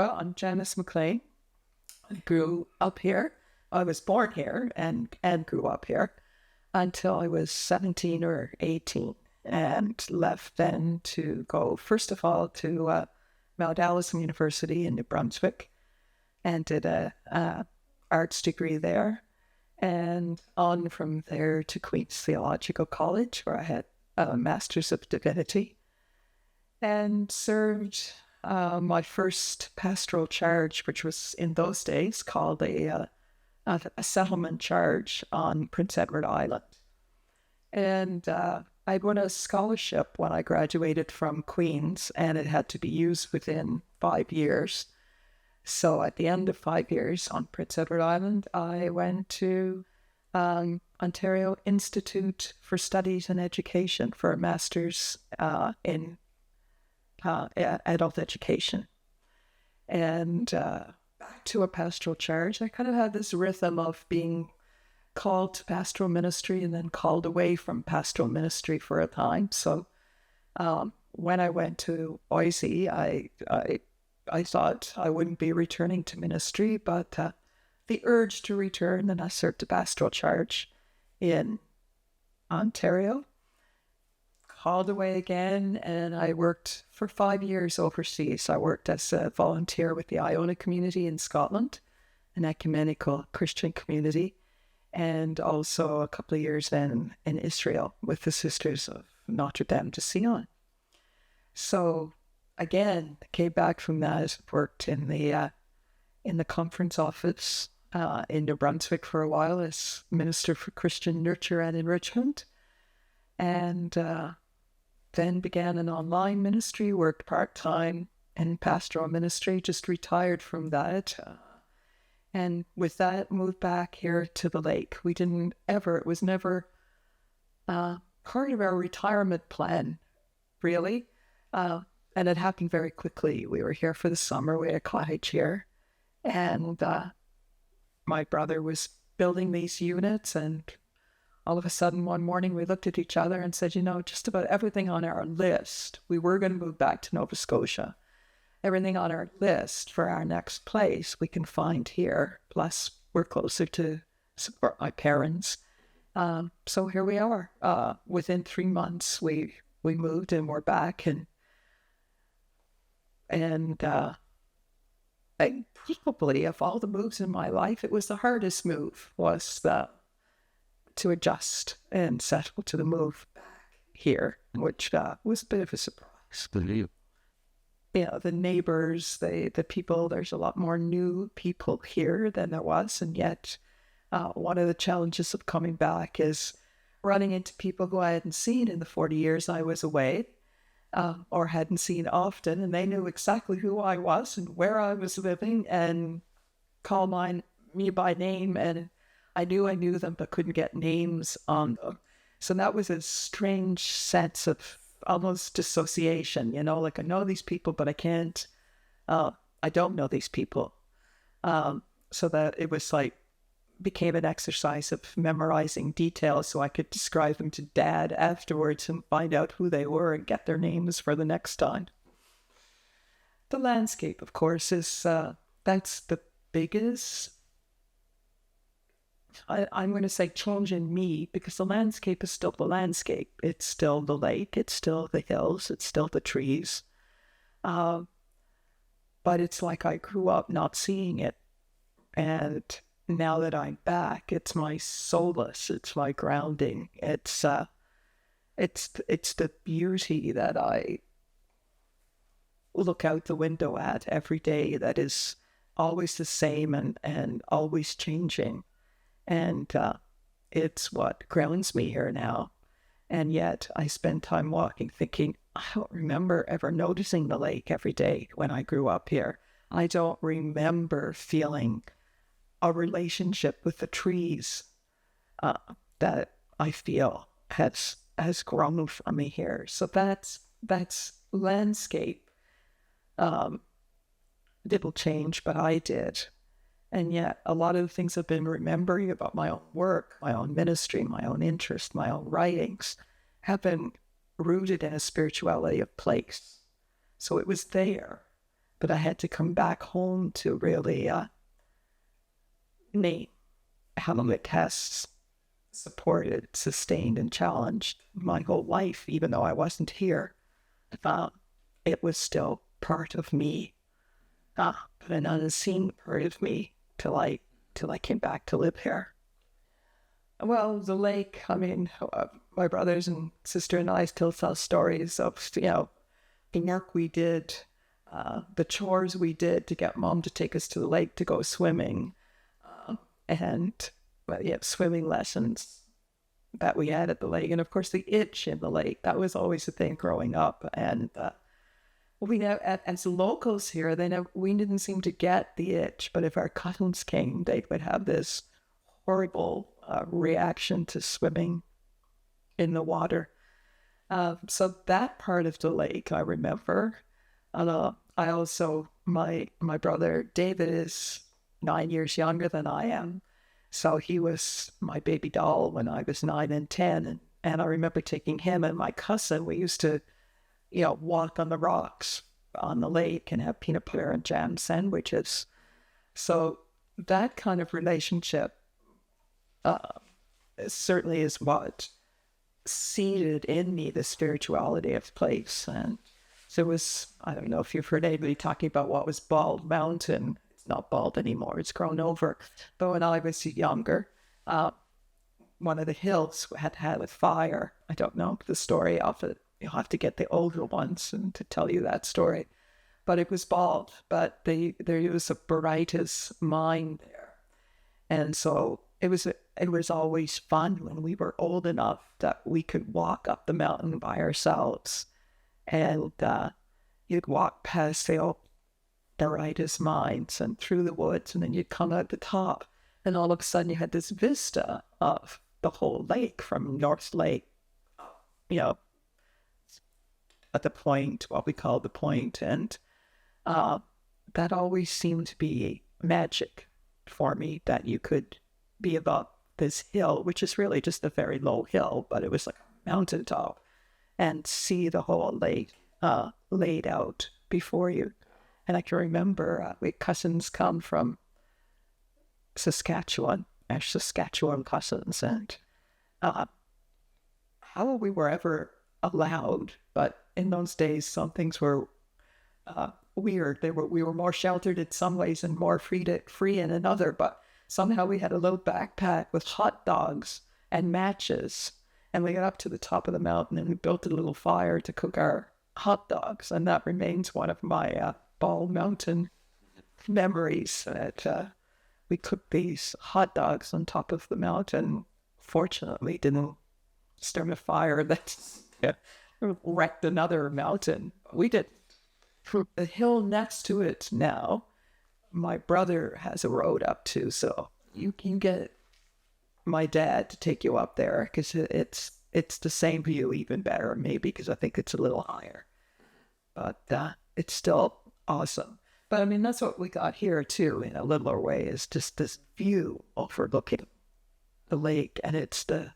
Well, I'm Janice MacLean. I grew up here. I was born here and grew up here until I was 17 or 18 and left then to go, first of all, to Mount Allison University in New Brunswick and did a arts degree there. And on from there to Queen's Theological College, where I had a Master's of Divinity and served my first pastoral charge, which was in those days called a settlement charge on Prince Edward Island. And I won a scholarship when I graduated from Queen's, and it had to be used within 5 years. So at the end of 5 years on Prince Edward Island, I went to Ontario Institute for Studies and Education for a master's in adult education. And back to a pastoral charge, I kind of had this rhythm of being called to pastoral ministry and then called away from pastoral ministry for a time. So when I went to Ainslie, I thought I wouldn't be returning to ministry, but the urge to return, and I served a pastoral charge in Ontario, called away again, and I worked for 5 years overseas. I worked as a volunteer with the Iona community in Scotland, an ecumenical Christian community, and also a couple of years then in Israel with the Sisters of Notre Dame de Sion. So again, came back from that, worked in the conference office in New Brunswick for a while as Minister for Christian Nurture and Enrichment, and then began an online ministry, worked part-time in pastoral ministry, just retired from that. And with that, moved back here to the lake. It was never part of our retirement plan, really. And it happened very quickly. We were here for the summer. We had a cottage here. And my brother was building these units, and all of a sudden one morning we looked at each other and said, just about everything on our list, we were going to move back to Nova Scotia. Everything on our list for our next place we can find here. Plus, we're closer to support my parents. So here we are. Within 3 months, we moved and we're back. And probably of all the moves in my life, it was the hardest move, was to adjust and settle to the move back here, which was a bit of a surprise. The neighbors, the people, there's a lot more new people here than there was. And yet one of the challenges of coming back is running into people who I hadn't seen in the 40 years I was away, or hadn't seen often. And they knew exactly who I was and where I was living and called me by name. And I knew them, but couldn't get names on them. So that was a strange sense of almost dissociation, like I know these people, but I can't, I don't know these people. So that it was became an exercise of memorizing details so I could describe them to Dad afterwards and find out who they were and get their names for the next time. The landscape, of course, is, that's the biggest, I'm going to say change in me, because the landscape is still the landscape. It's still the lake. It's still the hills. It's still the trees. But it's like I grew up not seeing it. And now that I'm back, it's my solace. It's my grounding. It's the beauty that I look out the window at every day that is always the same and always changing. And it's what grounds me here now. And yet I spend time walking thinking, I don't remember ever noticing the lake every day when I grew up here. I don't remember feeling a relationship with the trees that I feel has grown for me here. So that's landscape. Didn't change, but I did. And yet a lot of the things I've been remembering about my own work, my own ministry, my own interest, my own writings have been rooted in a spirituality of place. So it was there, but I had to come back home to really name how it has supported, sustained, and challenged my whole life, even though I wasn't here. It was still part of me, an unseen part of me till I came back to live here. Well, the lake, I mean, my brothers and sister and I still tell stories of, the work we did, the chores we did to get Mom to take us to the lake to go swimming, and swimming lessons that we had at the lake. And of course, the itch in the lake, that was always a thing growing up. And we know, as locals here, we didn't seem to get the itch, but if our cousins came, they would have this horrible reaction to swimming in the water. So that part of the lake I remember. I also, my brother David is 9 years younger than I am. So he was my baby doll when I was 9 and 10. And I remember taking him and my cousin. We used to, walk on the rocks on the lake and have peanut butter and jam sandwiches. So that kind of relationship certainly is what seeded in me the spirituality of place. And so it was, I don't know if you've heard anybody talking about what was Bald Mountain. It's not bald anymore, it's grown over. But when I was younger, one of the hills had a fire. I don't know the story of it. You'll have to get the older ones and to tell you that story. But it was bald, but there was a Barytas mine there. And so it was always fun when we were old enough that we could walk up the mountain by ourselves. And you'd walk past the old Barytas mines and through the woods, and then you'd come out the top. And all of a sudden you had this vista of the whole lake from North Lake, at the point, what we call the point. And that always seemed to be magic for me, that you could be above this hill, which is really just a very low hill, but it was like a mountaintop, and see the whole lake laid out before you. And I can remember we cousins come from Saskatchewan cousins, and how we were ever allowed, but in those days some things were weird. We were more sheltered in some ways and more free in another, but somehow we had a little backpack with hot dogs and matches, and we got up to the top of the mountain and we built a little fire to cook our hot dogs, and that remains one of my Bald Mountain memories, that we cooked these hot dogs on top of the mountain. Fortunately, didn't start a fire that wrecked another mountain. We did. The hill next to it now, my brother has a road up to, so you can get my dad to take you up there, because it's the same view, even better maybe, because I think it's a little higher. But it's still awesome. But I mean, that's what we got here too, in a littler way, is just this view overlooking the lake, and it's the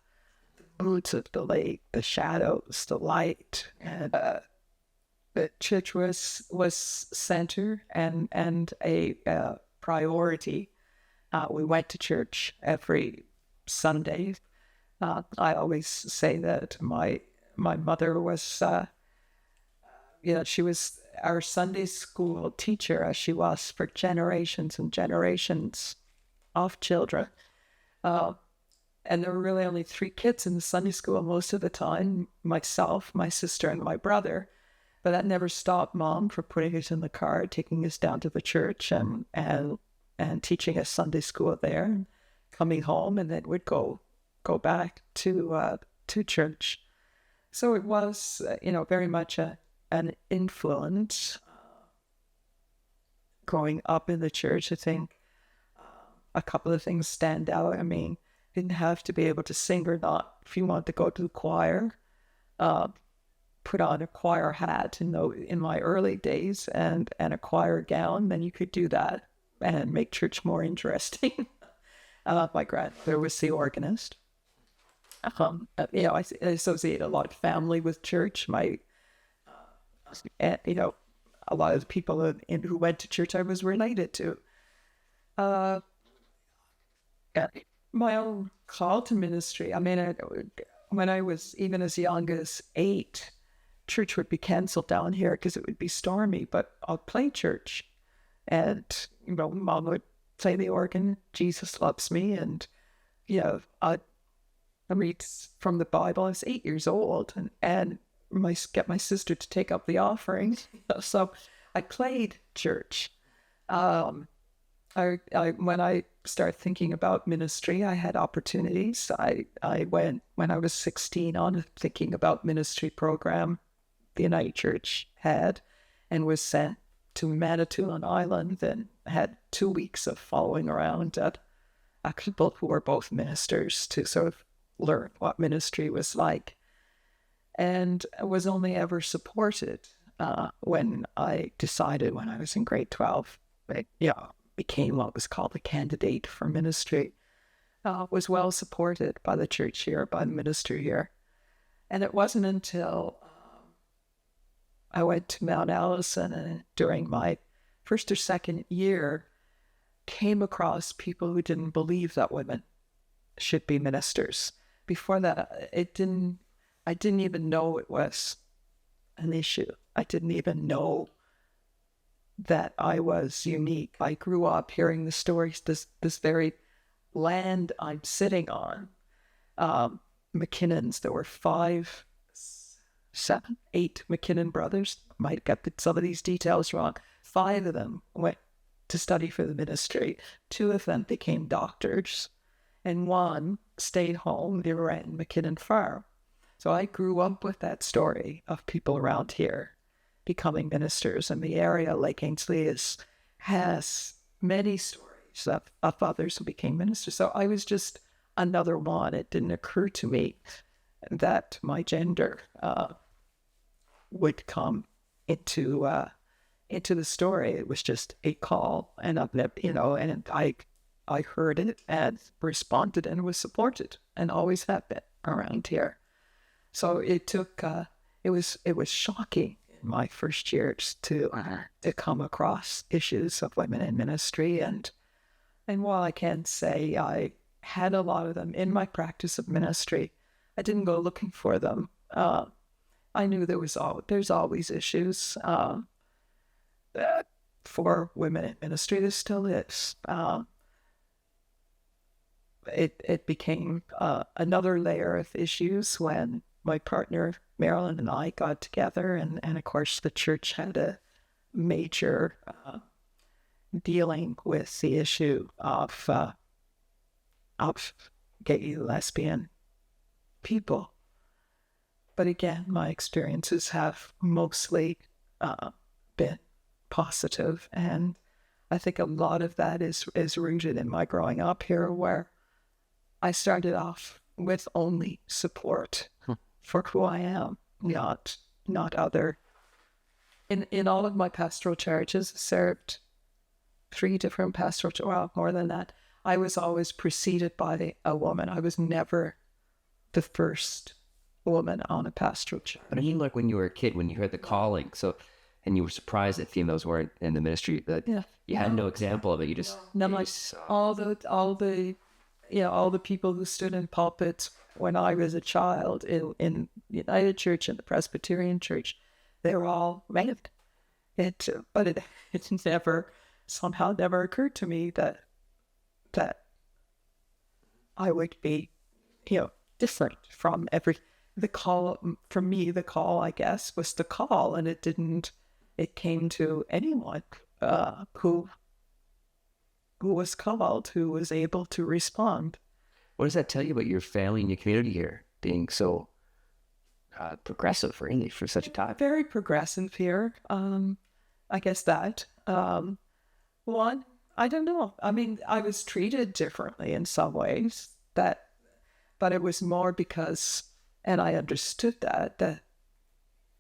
moods of the lake, the shadows, the light, and the church was center and a priority. We went to church every Sunday. I always say that my mother was, she was our Sunday school teacher, as she was for generations and generations of children. And there were really only 3 kids in the Sunday school most of the time, myself, my sister, and my brother. But that never stopped Mom from putting us in the car, taking us down to the church and teaching us Sunday school there, and coming home, and then we'd go back to church. So it was, very much an influence growing up in the church. I think a couple of things stand out. I mean, didn't have to be able to sing or not. If you wanted to go to the choir, put on a choir hat in my early days and a choir gown, then you could do that and make church more interesting. My grandfather was the organist. I associate a lot of family with church. My, a lot of the people who went to church I was related to. Uh, my own call to ministry. I mean, when I was even as young as 8, church would be canceled down here because it would be stormy, but I'll play church. And, Mom would play the organ, Jesus Loves Me, and, I'd read from the Bible. I was 8 years old, and get my sister to take up the offering. So I played church. When I started thinking about ministry, I had opportunities. I went, when I was 16, on a thinking about ministry program the United Church had, and was sent to Manitoulin Island, and had 2 weeks of following around at people who were both ministers to sort of learn what ministry was like. And was only ever supported when I decided, when I was in grade 12, became what was called a candidate for ministry, was well supported by the church here, by the minister here. And it wasn't until I went to Mount Allison, and during my first or second year, came across people who didn't believe that women should be ministers. Before that, I didn't even know it was an issue. I didn't even know that I was unique. I grew up hearing the stories, this very land I'm sitting on, McKinnons. There were 5, 7, 8 McKinnon brothers. Might get some of these details wrong. 5 of them went to study for the ministry. 2 of them became doctors, and 1 stayed home. They ran McKinnon Farm. So I grew up with that story of people around here becoming ministers, and the area, Lake Ainslie, has many stories of others who became ministers. So I was just another one. It didn't occur to me that my gender would come into the story. It was just a call, and and I heard it and responded and was supported, and always have been around here. So it took. It was shocking in my first years to come across issues of women in ministry, and while I can't say I had a lot of them in my practice of ministry, I didn't go looking for them. I knew there's always issues for women in ministry. There still is. It became another layer of issues when my partner Marilyn and I got together, and of course the church had a major dealing with the issue of gay, lesbian people. But again, my experiences have mostly been positive, and I think a lot of that is rooted in my growing up here, where I started off with only support for who I am, not other. In all of my pastoral charges, served 3 different pastoral, well, more than that. I was always preceded by a woman. I was never the first woman on a pastoral charge. But I mean, like when you were a kid, when you heard the calling, and you were surprised that females weren't in the ministry, that you had no example of it. You just all the people who stood in pulpits when I was a child in the United Church and the Presbyterian Church, they were all men. But it somehow never occurred to me that I would be, different from the call. For me, the call, I guess, was the call, and it came to anyone who was called, who was able to respond. What does that tell you about your family and your community here being so progressive, really, for such a time? Very progressive here. I guess that. One, I don't know. I mean, I was treated differently in some ways, but it was more because, and I understood that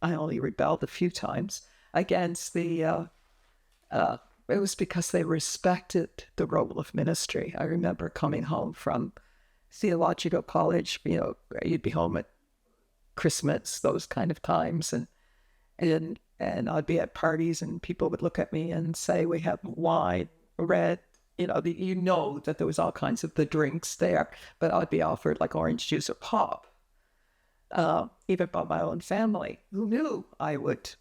I only rebelled a few times against it was because they respected the role of ministry. I remember coming home from theological college, you'd be home at Christmas, those kind of times, and and I'd be at parties and people would look at me and say, we have wine, red, you know that there was all kinds of the drinks there, but I'd be offered like orange juice or pop, even by my own family, who knew I would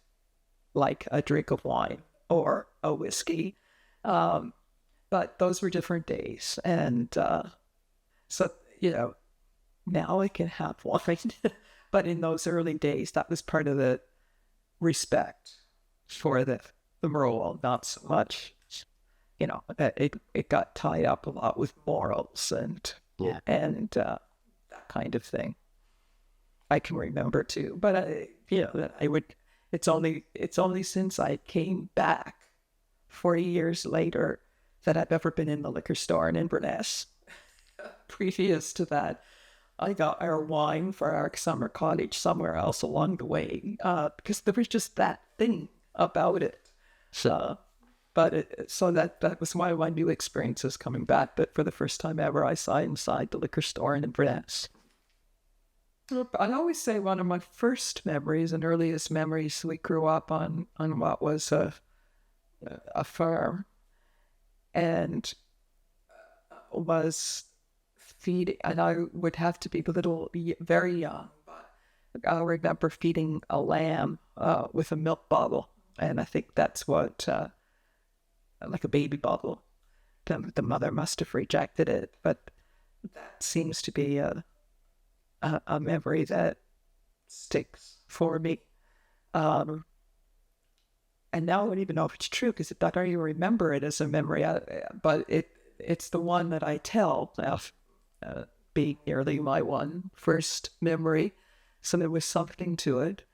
like a drink of wine or a whiskey. But those were different days. And so, now I can have wine. But in those early days, that was part of the respect for the role, not so much. It got tied up a lot with morals and that kind of thing. I can remember too, but I would. It's only since I came back 40 years later that I've ever been in the liquor store in Inverness. Previous to that, I got our wine for our summer cottage somewhere else along the way because there was just that thing about it. So that was one of my new experiences coming back. But for the first time ever, I saw inside the liquor store in Inverness. I always say one of my first memories and earliest memories, we grew up on what was a farm, and was feeding, and I would have to be very young, but I remember feeding a lamb with a milk bottle, and I think that's what, like a baby bottle. The mother must have rejected it, but that seems to be a memory that sticks for me. And now I don't even know if it's true because I don't even remember it as a memory, but it's the one that I tell now, being nearly my one first memory. So there was something to it.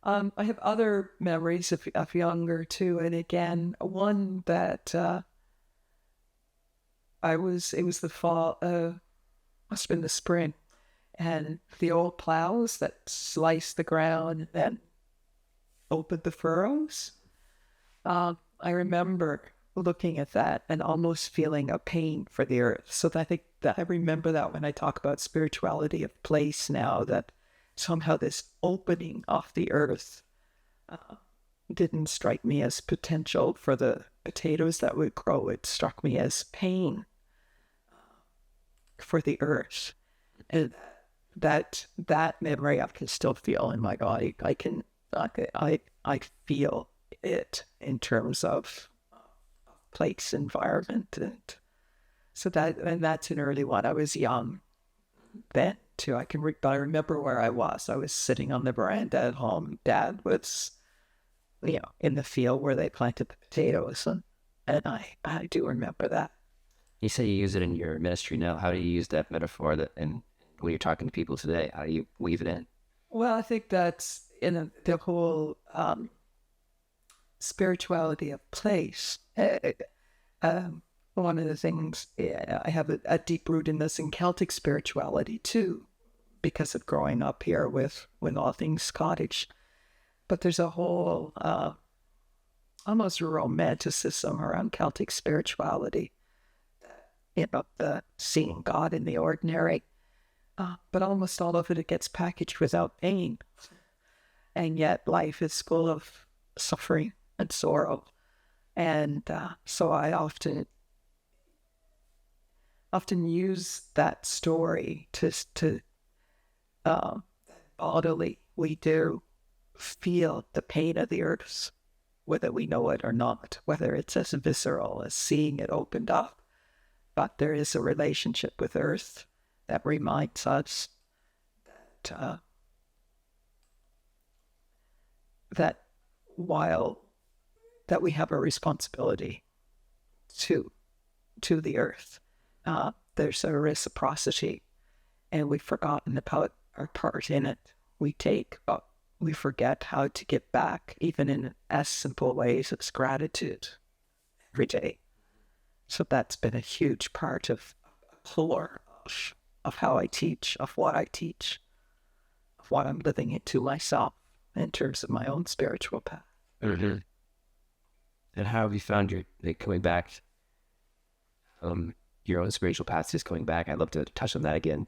I have other memories of younger too, and again, one that it was the fall, must have been the spring, and the old plows that sliced the ground and then opened the furrows. I remember looking at that and almost feeling a pain for the earth. So I think that I remember that when I talk about spirituality of place now, that somehow this opening of the earth didn't strike me as potential for the potatoes that would grow. It struck me as pain for the earth. And that memory I can still feel in my body. I feel it in terms of place, environment, and so that's an early one. I was young then too. I remember where I was. I was sitting on the veranda at home. Dad was, in the field where they planted the potatoes, and I do remember that. You say you use it in your ministry now. How do you use that metaphor and when you're talking to people today? How do you weave it in? Well, I think that's in the whole spirituality of place. One of the things, I have a deep root in this in Celtic spirituality too, because of growing up here with all things Scottish. But there's a whole almost romanticism around Celtic spirituality, the seeing God in the ordinary. But almost all of it gets packaged without pain. And yet life is full of suffering and sorrow. And so I often use that story to bodily, we do feel the pain of the earth, whether we know it or not, whether it's as visceral as seeing it opened up. But there is a relationship with earth that reminds us that we have a responsibility to the earth. There's a reciprocity, and we've forgotten about our part in it. But we forget how to give back, even in as simple ways as gratitude every day. So that's been a huge part of core of how I teach, of what I teach, of what I'm living into myself in terms of my own spiritual path. Mm-hmm. And how have you found your coming back, your own spiritual path, just coming back? I'd love to touch on that again,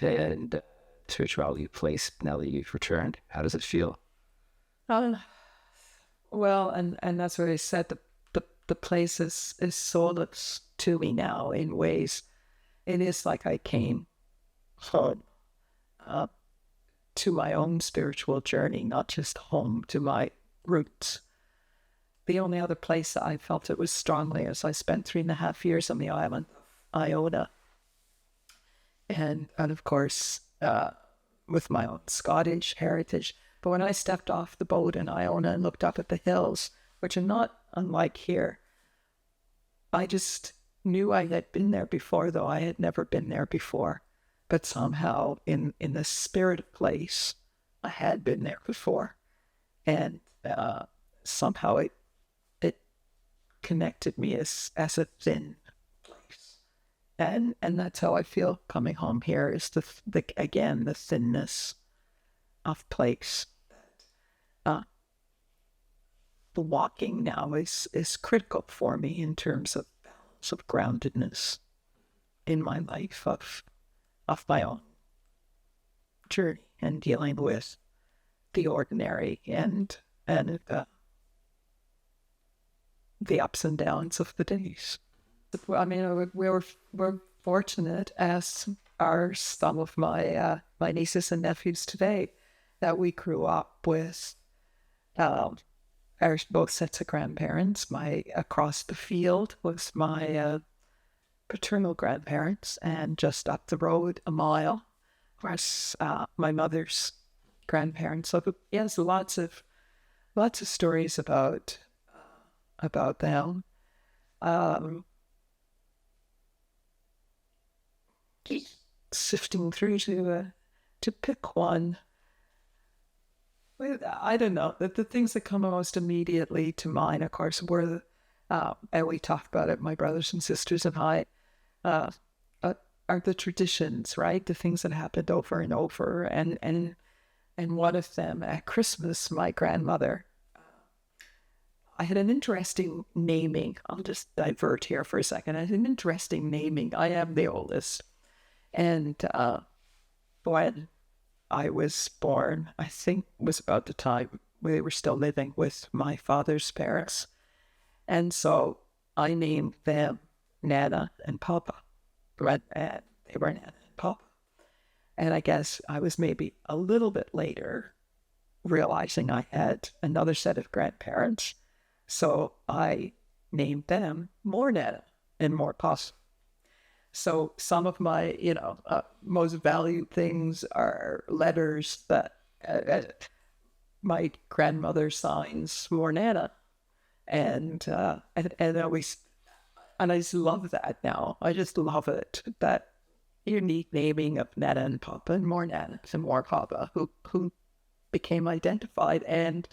and spirituality place now that you've returned. How does it feel? Well, and that's what I said. The place is soulless to me now in ways. It is like I came home to my own spiritual journey, not just home to my roots. The only other place that I felt it was strongly is I spent 3.5 years on the island of Iona. And of course, with my own Scottish heritage. But when I stepped off the boat in Iona and looked up at the hills, which are not unlike here, I just knew I had been there before, though I had never been there before. But somehow, in the spirit of place, I had been there before. And somehow it connected me as a thin place. And that's how I feel coming home here, is the thinness of place. The walking now is critical for me in terms of balance, of groundedness in my life, of my own journey and dealing with the ordinary and the ups and downs of the days. I mean, we're fortunate, as are some of my nieces and nephews today, that we grew up with our both sets of grandparents. Across the field was my paternal grandparents, and just up the road a mile was my mother's grandparents. So yes, lots of stories about them. Sifting through to pick one. I don't know. The things that come most immediately to mind, of course, were, and we talked about it, my brothers and sisters and I, are the traditions, right? The things that happened over and over. And one of them, at Christmas, my grandmother, I had an interesting naming. I'll just divert here for a second. I had an interesting naming. I am the oldest. And when I was born, I think was about the time we were still living with my father's parents. And so I named them Nana and Papa. And they were Nana and Papa. And I guess I was maybe a little bit later realizing I had another set of grandparents. So I named them more Nana and more Papa. So some of my, most valued things are letters that my grandmother signs more Nana. And I just love that now. I just love it, that unique naming of Nana and Papa, and more Nana and more Papa, who became identified and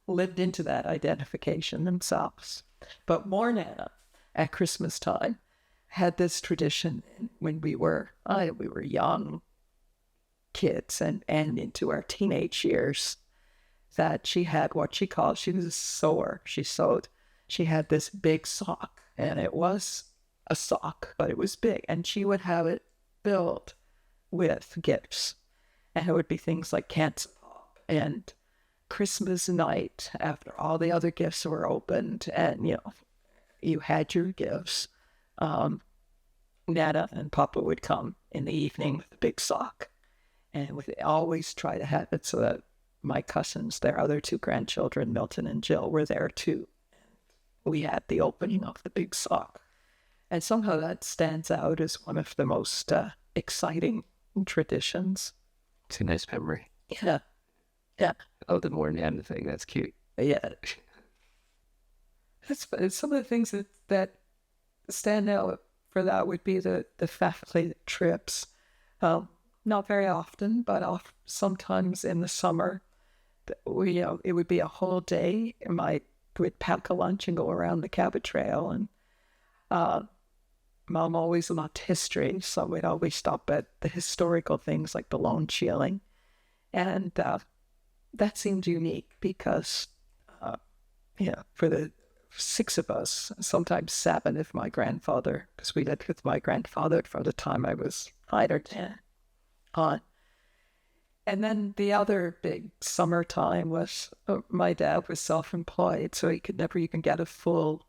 lived into that identification themselves. But more Nana at Christmas time had this tradition when we were young kids and into our teenage years, that she had what she called, she was a sewer. She sewed. She had this big sock, and it was a sock, but it was big, and she would have it filled with gifts. And it would be things like cancer pop and Christmas night, after all the other gifts were opened and you had your gifts, Nana and Papa would come in the evening with a big sock, and would always try to have it so that my cousins, their other two grandchildren, Milton and Jill, were there too. We had the opening of the big sock, and somehow that stands out as one of the most exciting traditions. It's a nice memory. Yeah. Oh, the more Nana thing, that's cute. Yeah. It's some of the things that stand out for that would be the family trips. Not very often, but sometimes in the summer, it would be a whole day. We'd pack a lunch and go around the Cabot Trail. And Mom always loved history, so we'd always stop at the historical things like the Lone Shieling. And that seemed unique because, for the 6 of us, sometimes 7 if my grandfather, because we lived with my grandfather from the time I was 9 or 10 on. And then the other big summertime was my dad was self-employed, so he could never even get a full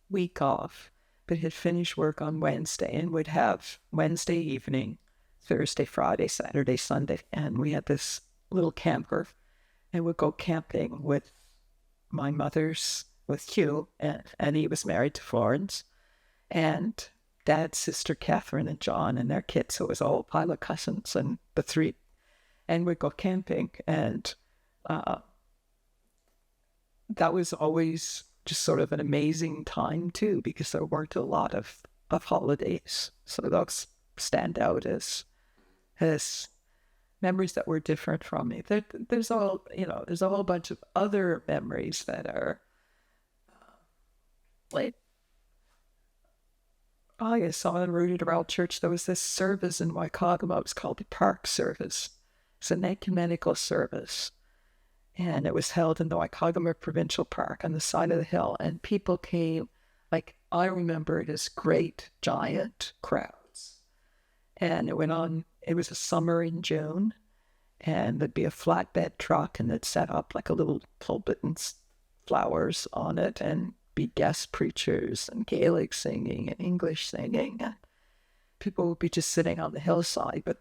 week off. But he'd finish work on Wednesday and would have Wednesday evening, Thursday, Friday, Saturday, Sunday. And we had this little camper and would go camping with my mother's, with Hugh, and he was married to Florence, and Dad's sister Catherine and John and their kids. So it was a whole pile of cousins and the three, and we'd go camping. And that was always just sort of an amazing time too, because there weren't a lot of holidays. So those stand out as memories that were different from me. There's there's a whole bunch of other memories that are like, I saw in Rudy Durrell Church, there was this service in Waikagama. It was called the Park Service. It's an ecumenical service. And it was held in the Waikagama Provincial Park on the side of the hill. And people came, like, I remember it as great, giant crowds. And it went on, it was a summer in June. And there'd be a flatbed truck, and they'd set up like a little pulpit and flowers on it, and be guest preachers and Gaelic singing and English singing. And people would be just sitting on the hillside. But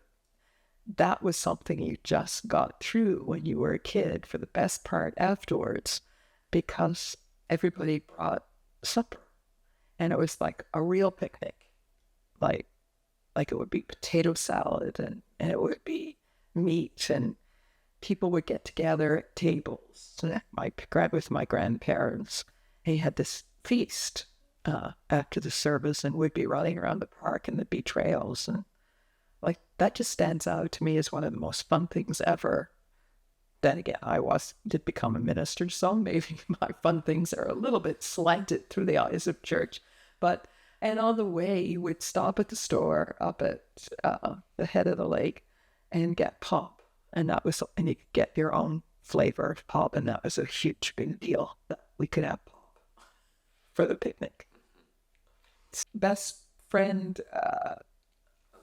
that was something you just got through when you were a kid for the best part afterwards, because everybody brought supper. And it was like a real picnic. Like it would be potato salad, and it would be meat, and people would get together at tables with my grandparents. He had this feast after the service, and we'd be running around the park, and there'd be trails, and like that just stands out to me as one of the most fun things ever. Then again, I did become a minister, so maybe my fun things are a little bit slanted through the eyes of church. And on the way, you would stop at the store up at the head of the lake and get pop, and you could get your own flavor of pop, and that was a huge big deal that we could have pop for the picnic. Best friend,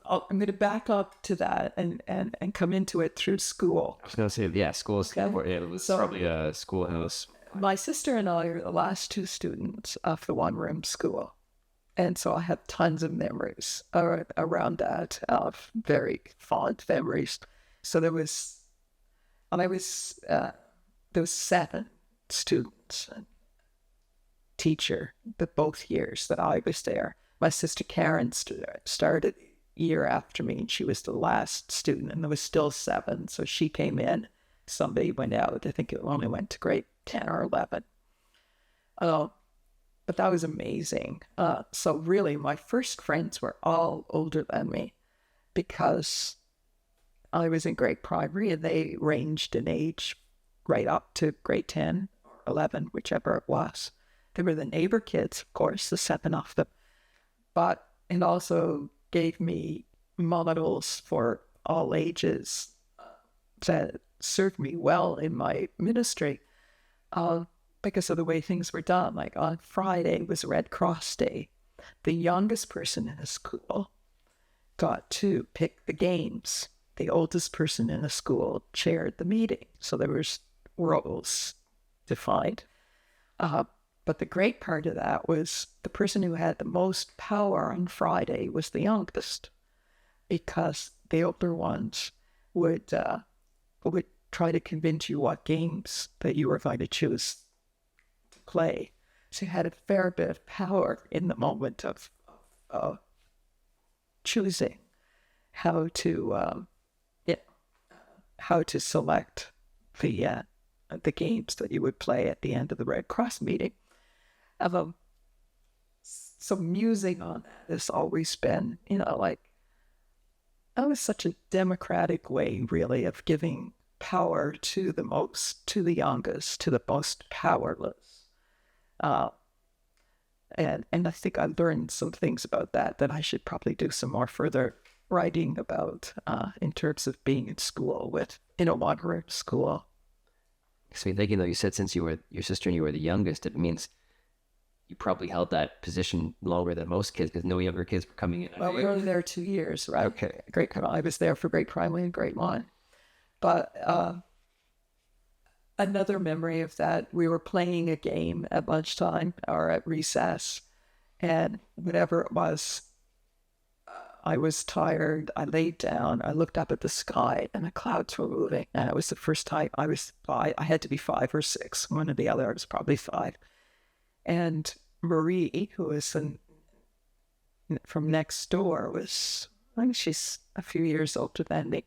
I'm going to back up to that and come into it through school. I was going to say, yeah, school. Okay. It was probably a schoolhouse. My sister and I are the last two students of the one-room school. And so I have tons of memories around that, of very fond memories. So there was 7 students and teacher both years that I was there. My sister Karen started a year after me, and she was the last student, and there was still 7. So she came in, somebody went out. I think it only went to grade 10 or 11. But that was amazing. So really, my first friends were all older than me, because I was in grade primary, and they ranged in age right up to grade 10 or 11, whichever it was. They were the neighbor kids, of course, the 7 of them. But it also gave me models for all ages that served me well in my ministry, because of the way things were done. Like on Friday was Red Cross Day. The youngest person in the school got to pick the games. The oldest person in the school chaired the meeting. So there was roles defined. But the great part of that was the person who had the most power on Friday was the youngest, because the older ones would try to convince you what games that you were going to choose to play. So you had a fair bit of power in the moment of choosing how to select the games that you would play at the end of the Red Cross meeting. So musing on that has always been, that was such a democratic way, really, of giving power to the youngest, to the most powerless. And I think I learned some things about that I should probably do some more further writing about in terms of being in school in a one-room school. So thinking, though, you said since your sister and you were the youngest, it means you probably held that position longer than most kids, because no younger kids were coming in. Well, we were only there 2 years, right? Okay. I was there for grade primary and grade 1. But another memory of that, we were playing a game at lunchtime or at recess, and whatever it was, I was tired. I laid down. I looked up at the sky, and the clouds were moving. And it was the first time I was five. I had to be 5 or 6, one or the other. I was probably 5. And Marie, who was from next door, I think she's a few years older than me.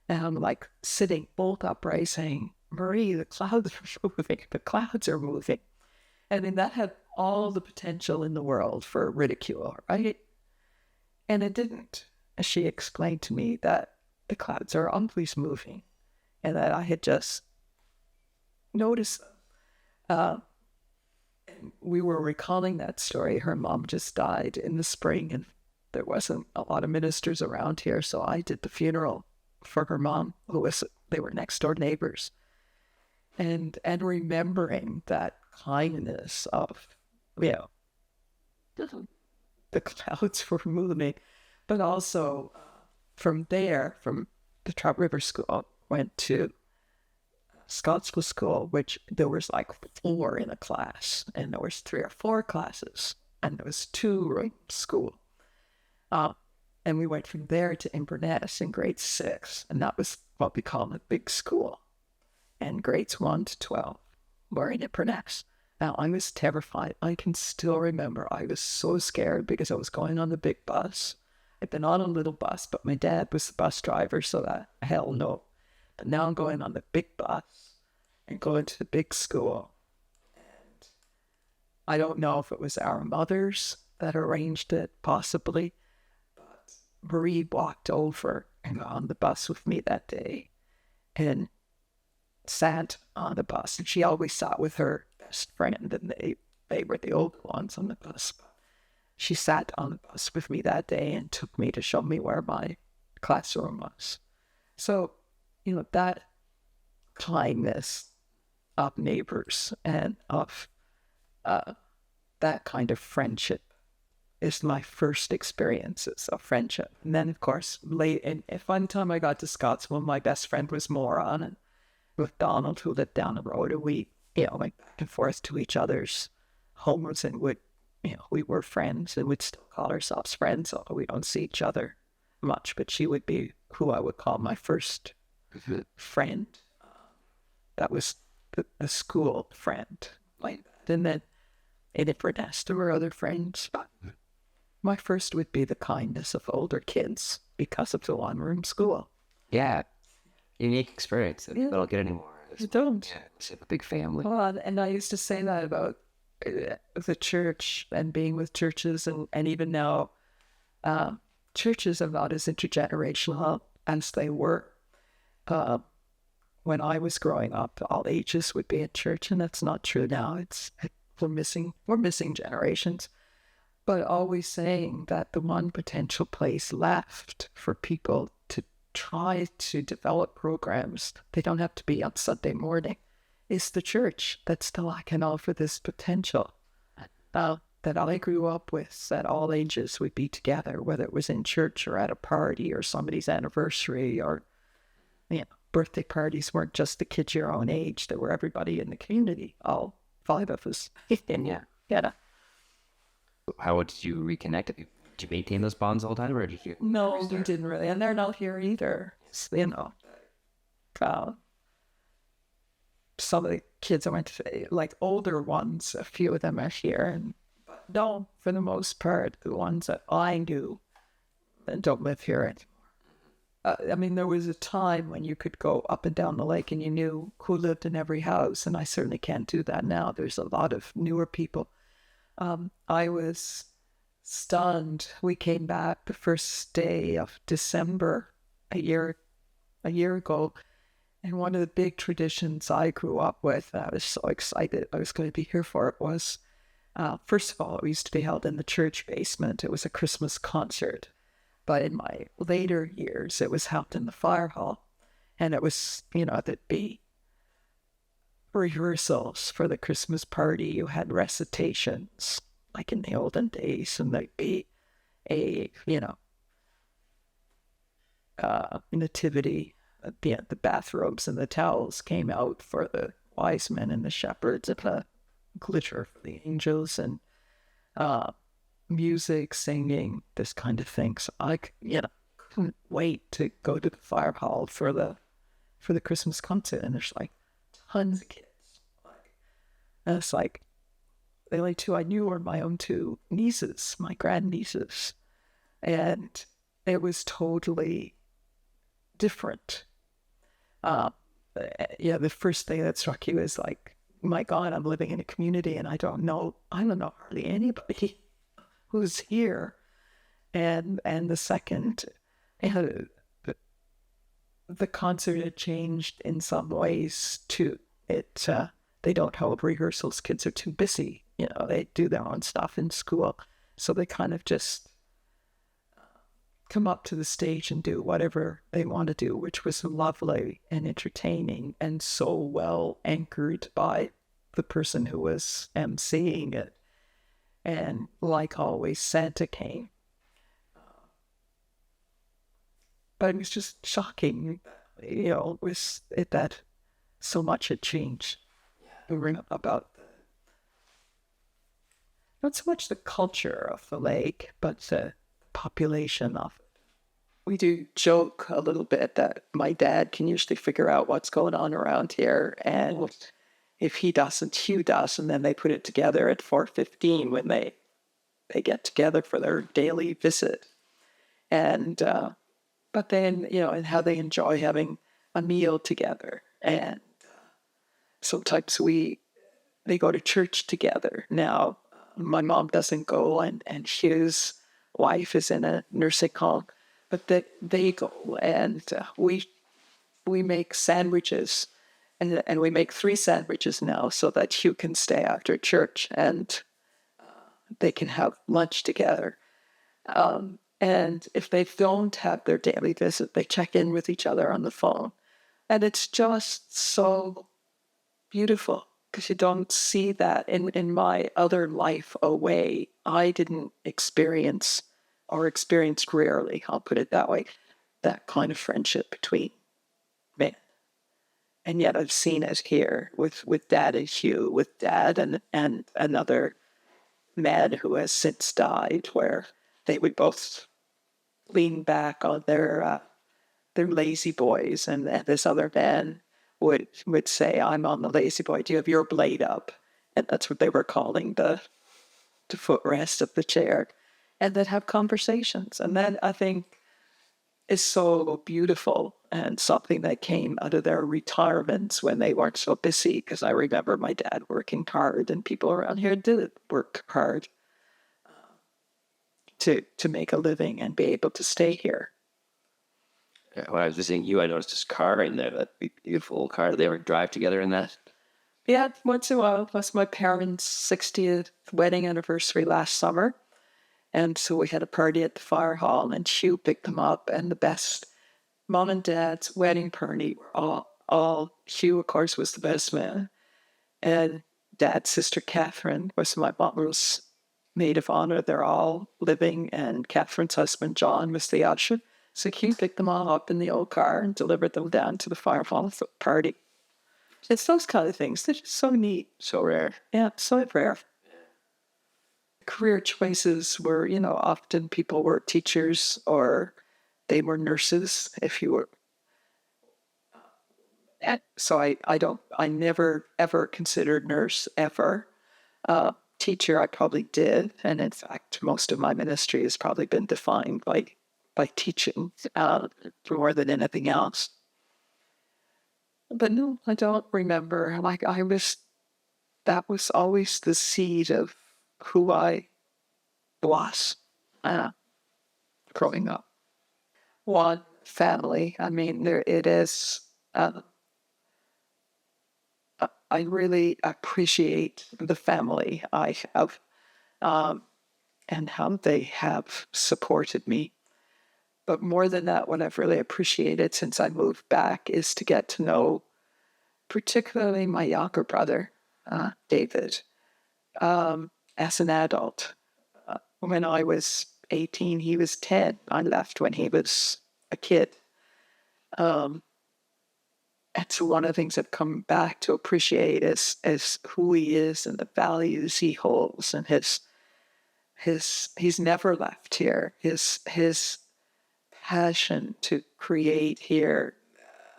And I'm like sitting bolt upright saying, Marie, the clouds are moving. The clouds are moving. And then that had all the potential in the world for ridicule, right? And it didn't. She explained to me that the clouds are always moving and that I had just noticed them. And we were recalling that story. Her mom just died in the spring and there wasn't a lot of ministers around here. So I did the funeral for her mom, they were next door neighbors. And remembering that kindness of, the clouds were moving, but also from there, from the Trout River School, went to Scottsville School, which there was like 4 in a class, and there was 3 or 4 classes, and there was 2-room school. And we went from there to Inverness in grade 6, and that was what we call a big school. And grades 1 to 12 were in Inverness. Now, I was terrified. I can still remember I was so scared because I was going on the big bus. I'd been on a little bus, but my dad was the bus driver, so that, hell no. But now I'm going on the big bus and going to the big school. And I don't know if it was our mothers that arranged it, possibly. But Marie walked over and got on the bus with me that day and sat on the bus. And she always sat with her best friend, and they were the old ones on the bus. She sat on the bus with me that day and took me to show me where my classroom was. So, that kindness of neighbors and of that kind of friendship is my first experiences of friendship. And then, of course, one time I got to Scottsville, my best friend was Moron, and with Donald, who lived down the road, and we, went back and forth to each other's homes and we were friends and would still call ourselves friends, although we don't see each other much. But she would be who I would call my first friend. That was a school friend. And then in Inverness, there were other friends. But my first would be the kindness of older kids because of the one-room school. Yeah. Unique experience. I don't get anymore. You don't. Yeah, it's a big family. Well, and I used to say that about the church and being with churches, and even now, churches are not as intergenerational as they were. When I was growing up, all ages would be at church, and that's not true now. We're missing generations. But always saying that the one potential place left for people to try to develop programs, they don't have to be on Sunday morning, is the church that still can offer this potential that I grew up with, that all ages would be together, whether it was in church or at a party or somebody's anniversary, or birthday parties weren't just the kids your own age, there were everybody in the community, all 5 of us. Yeah. How did you reconnect? Did you maintain those bonds all the time, or did you? No, we didn't really, and they're not here either. Some of the kids I went to, like older ones, a few of them are here, but no, for the most part, the ones that I knew don't live here anymore. There was a time when you could go up and down the lake and you knew who lived in every house, and I certainly can't do that now. There's a lot of newer people. I was stunned. We came back the first day of December a year ago, and one of the big traditions I grew up with, I was so excited I was going to be here for it, was, first of all, it used to be held in the church basement. It was a Christmas concert. But in my later years, it was held in the fire hall. And it was, there'd be rehearsals for the Christmas party. You had recitations, like in the olden days, and there'd be a, nativity the bathrobes and the towels came out for the wise men and the shepherds, and the glitter for the angels, and music, singing, this kind of thing. So I, couldn't wait to go to the fire hall for the Christmas concert, and there's like tons of kids. And it's like the only two I knew were my own two nieces, my grandnieces, and it was totally different. The first thing that struck you is like, my God, I'm living in a community and I don't know hardly anybody who's here. And the second, the concert had changed in some ways too. They don't hold rehearsals. Kids are too busy. They do their own stuff in school. So they kind of just come up to the stage and do whatever they want to do, which was lovely and entertaining and so well anchored by the person who was emceeing it. And like always, Santa came. But it was just shocking, that so much had changed about not so much the culture of the lake, but the population of it. We do joke a little bit that my dad can usually figure out what's going on around here, and if he doesn't, Hugh does, and then they put it together at 4:15 when they get together for their daily visit. And but then, and how they enjoy having a meal together. And sometimes they go to church together. Now, my mom doesn't go, and Hugh's wife is in a nursing home, but they go, and we make sandwiches, and we make 3 sandwiches now so that Hugh can stay after church, and they can have lunch together. And if they don't have their daily visit, they check in with each other on the phone. And it's just so beautiful, because you don't see that in my other life away. I didn't experience, or experienced rarely, I'll put it that way, that kind of friendship between men. And yet I've seen it here with Dad and Hugh, with Dad and another man who has since died, where they would both lean back on their lazy boys, and this other man would say, "I'm on the lazy boy. Do you have your blade up?" And that's what they were calling the footrest of the chair, and then have conversations. And that, I think, is so beautiful, and something that came out of their retirements when they weren't so busy. Because I remember my dad working hard, and people around here did work hard to make a living and be able to stay here. When I was visiting you, I noticed this car in there, that beautiful car. Did they ever drive together in that? Yeah, once in a while. Plus my parents' 60th wedding anniversary last summer. And so we had a party at the fire hall, and Hugh picked them up, and the best mom and dad's wedding party were all Hugh, of course, was the best man. And Dad's sister Catherine was my mom's maid of honor. They're all living, and Catherine's husband John was the usher. So Hugh picked them all up in the old car and delivered them down to the fire hall for the party. It's those kind of things. They're just so neat. So rare. Yeah, so rare. Career choices were, often people were teachers or they were nurses, if you were. So I never ever considered nurse ever. Teacher, I probably did. And in fact, most of my ministry has probably been defined by teaching more than anything else. But no, I don't remember. That was always the seed of who I was growing up. One, family. I mean, there it is. I really appreciate the family I have, and how they have supported me. But more than that, what I've really appreciated since I moved back is to get to know particularly my younger brother, David, as an adult. When I was 18, he was 10. I left when he was a kid. so one of the things I've come back to appreciate is who he is and the values he holds, and he's never left here. His passion to create here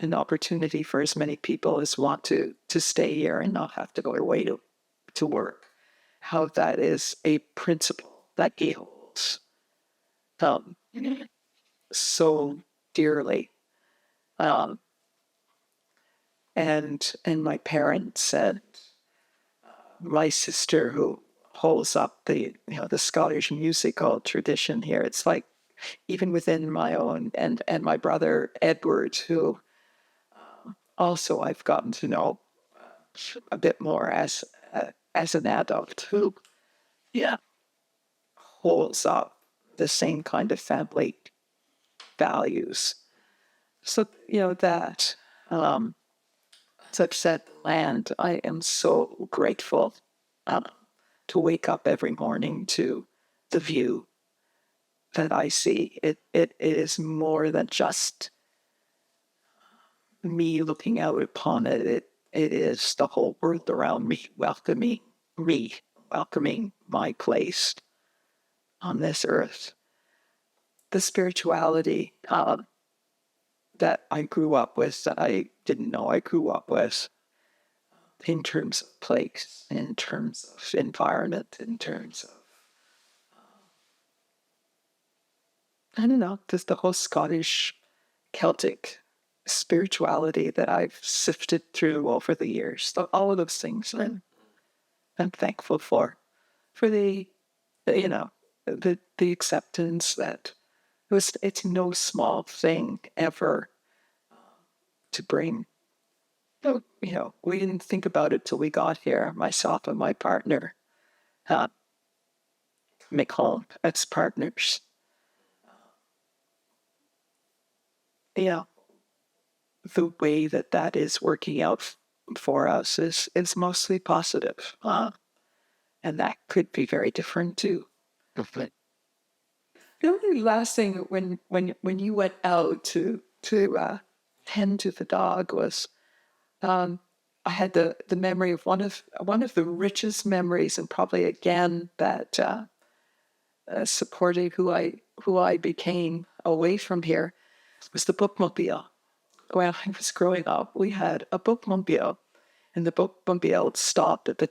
an opportunity for as many people as want to stay here and not have to go away to work. How that is a principle that he holds um, so dearly. Um, and my parents and my sister, who holds up the Scottish musical tradition here. It's like even within my own, and my brother Edward, who also I've gotten to know a bit more as an adult, who holds up the same kind of family values. So that. As I've said, land, I am so grateful to wake up every morning to the view that I see. It is more than just me looking out upon it. It is the whole world around me, welcoming my place on this earth. The spirituality that I grew up with, that I didn't know I grew up with, in terms of place, in terms of environment, in terms of, I don't know, just the whole Scottish Celtic spirituality that I've sifted through over the years. All of those things I'm thankful for the acceptance that it's no small thing ever to bring. We didn't think about it till we got here, myself and my partner, MacLean, as partners. The way that is working out for us is mostly positive. And that could be very different too. But the only last thing when you went out to tend to the dog was I had the memory of one of the richest memories, and probably again that supporting who I became away from here, was the bookmobile. When I was growing up, we had a bookmobile, and the bookmobile stopped at the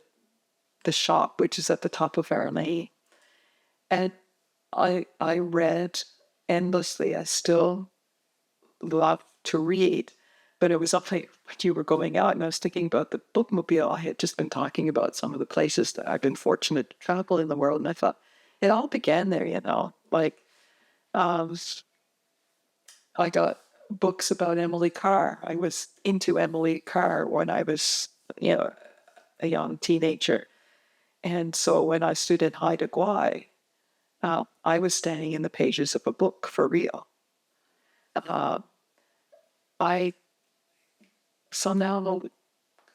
shop, which is at the top of our lane. And I read endlessly. I still love to read, but it was only when you were going out, and I was thinking about the bookmobile. I had just been talking about some of the places that I've been fortunate to travel in the world, and I thought it all began there. Like I got books about Emily Carr. I was into Emily Carr when I was, a young teenager. And so when I stood in Haida Gwaii, I was standing in the pages of a book for real. I somehow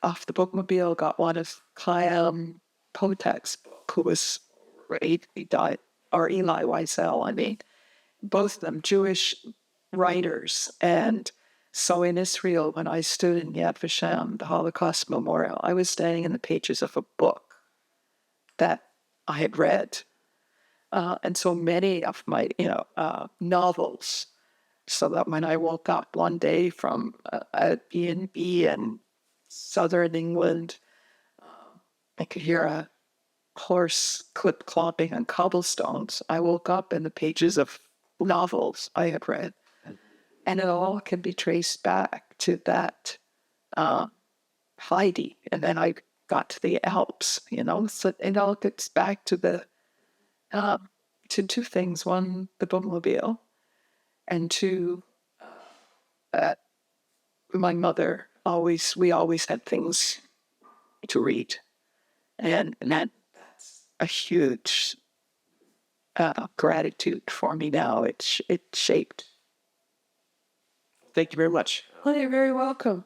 off the bookmobile got one of Chaim Potek's book, who was he died, or Eli Wiesel, I mean, both of them Jewish writers. And so in Israel, when I stood in Yad Vashem, the Holocaust Memorial, I was standing in the pages of a book that I had read. And so many of my, novels, so that when I woke up one day from a B&B in southern England, I could hear a horse clip-clopping on cobblestones. I woke up in the pages of novels I had read. And it all can be traced back to that Heidi. And then I got to the Alps, so it all gets back to to two things. One, the bookmobile, and two, my mother we always had things to read. And that's a huge gratitude for me now. It shaped. Thank you very much. Well, you're very welcome.